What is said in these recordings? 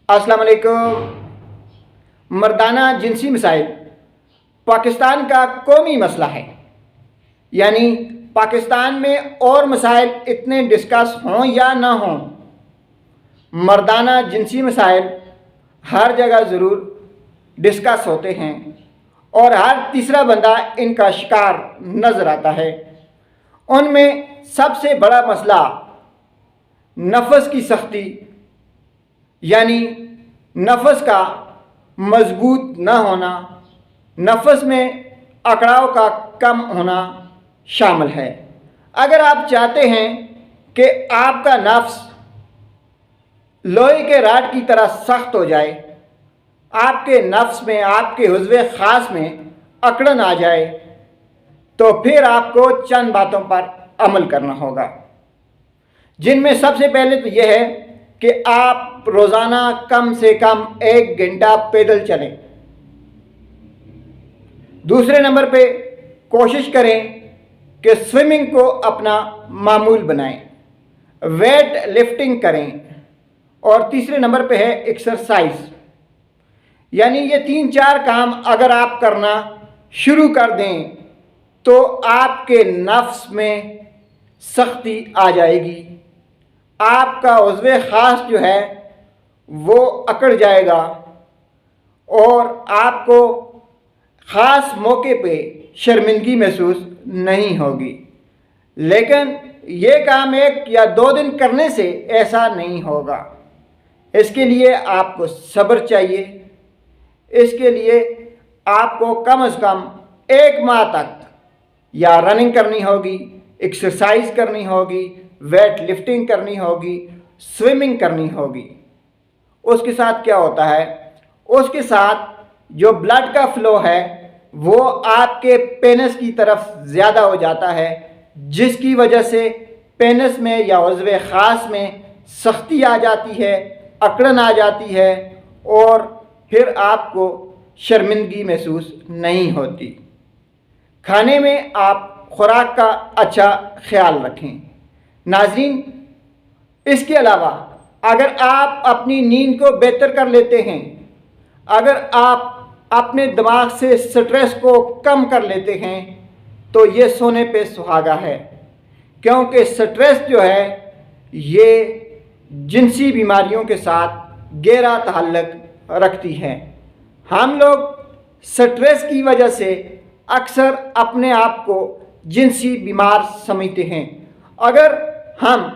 अस्सलाम वालेकुम। मर्दाना जिनसी मसाइल पाकिस्तान का कौमी मसला है, यानी पाकिस्तान में और मसाइल इतने डिस्कस हों या ना हों, मर्दाना जिनसी मसाइल हर जगह ज़रूर डिस्कस होते हैं और हर तीसरा बंदा इनका शिकार नज़र आता है। उनमें सबसे बड़ा मसला नफस की सख्ती, यानी नफस का मजबूत न होना, नफस में अकड़ाव का कम होना शामिल है। अगर आप चाहते हैं कि आपका नफ्स लोहे के राड की तरह सख्त हो जाए, आपके नफ्स में, आपके हुज़्व ख़ास में अकड़न आ जाए, तो फिर आपको चंद बातों पर अमल करना होगा, जिनमें सबसे पहले तो यह है कि आप रोज़ाना कम से कम 1 घंटा पैदल चलें। दूसरे नंबर पे कोशिश करें कि स्विमिंग को अपना मामूल बनाएं, वेट लिफ्टिंग करें, और तीसरे नंबर पे है एक्सरसाइज। यानी ये 3-4 काम अगर आप करना शुरू कर दें तो आपके नफ्स में सख्ती आ जाएगी, आपका उज़्व ख़ास जो है वो अकड़ जाएगा और आपको ख़ास मौके पे शर्मिंदगी महसूस नहीं होगी। लेकिन ये काम 1 या 2 दिन करने से ऐसा नहीं होगा। इसके लिए आपको सब्र चाहिए। इसके लिए आपको कम से कम 1 माह तक या रनिंग करनी होगी, एक्सरसाइज करनी होगी, वेट लिफ्टिंग करनी होगी, स्विमिंग करनी होगी। उसके साथ क्या होता है, उसके साथ जो ब्लड का फ़्लो है वो आपके पेनिस की तरफ ज़्यादा हो जाता है, जिसकी वजह से पेनिस में या उज़्व ख़ास में सख्ती आ जाती है, अकड़न आ जाती है और फिर आपको शर्मिंदगी महसूस नहीं होती। खाने में आप खुराक का अच्छा ख्याल रखें। नाज़रीन, इसके अलावा अगर आप अपनी नींद को बेहतर कर लेते हैं, अगर आप अपने दिमाग से स्ट्रेस को कम कर लेते हैं, तो ये सोने पे सुहागा है, क्योंकि स्ट्रेस जो है ये जिनसी बीमारियों के साथ गहरा ताल्लुक़ रखती है। हम लोग स्ट्रेस की वजह से अक्सर अपने आप को जिनसी बीमार समझते हैं। अगर हम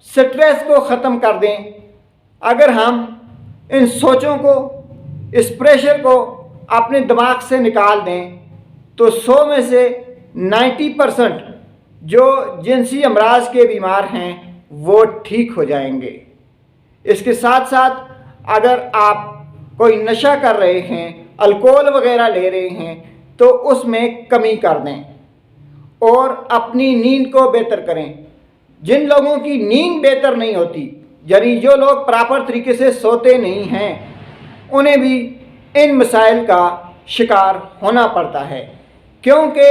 स्ट्रेस को ख़त्म कर दें, अगर हम इन सोचों को, इस प्रेशर को अपने दिमाग से निकाल दें, तो 100 में से 90% जो जिनसी अमराज के बीमार हैं वो ठीक हो जाएंगे। इसके साथ साथ अगर आप कोई नशा कर रहे हैं, अल्कोहल वगैरह ले रहे हैं, तो उसमें कमी कर दें और अपनी नींद को बेहतर करें। जिन लोगों की नींद बेहतर नहीं होती, यानी जो लोग प्रॉपर तरीके से सोते नहीं हैं, उन्हें भी इन मसाइल का शिकार होना पड़ता है, क्योंकि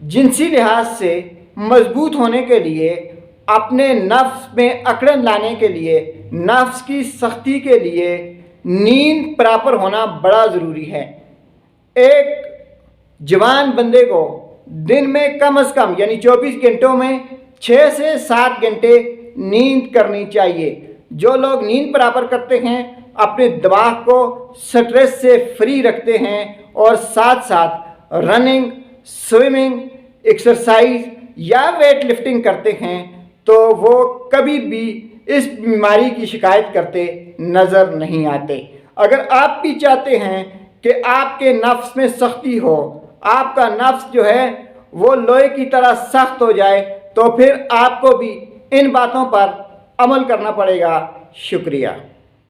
जिनसी लिहाज से मजबूत होने के लिए, अपने नफ्स में अकड़न लाने के लिए, नफ्स की सख्ती के लिए नींद प्रॉपर होना बड़ा ज़रूरी है। एक जवान बंदे को दिन में कम से कम यानी 24 घंटों में 6 से 7 घंटे नींद करनी चाहिए। जो लोग नींद बराबर करते हैं, अपने दिमाग को स्ट्रेस से फ्री रखते हैं और साथ साथ रनिंग, स्विमिंग, एक्सरसाइज या वेट लिफ्टिंग करते हैं, तो वो कभी भी इस बीमारी की शिकायत करते नज़र नहीं आते। अगर आप भी चाहते हैं कि आपके नफ्स में सख्ती हो, आपका नफ्स जो है वो लोहे की तरह सख्त हो जाए, तो फिर आपको भी इन बातों पर अमल करना पड़ेगा। शुक्रिया।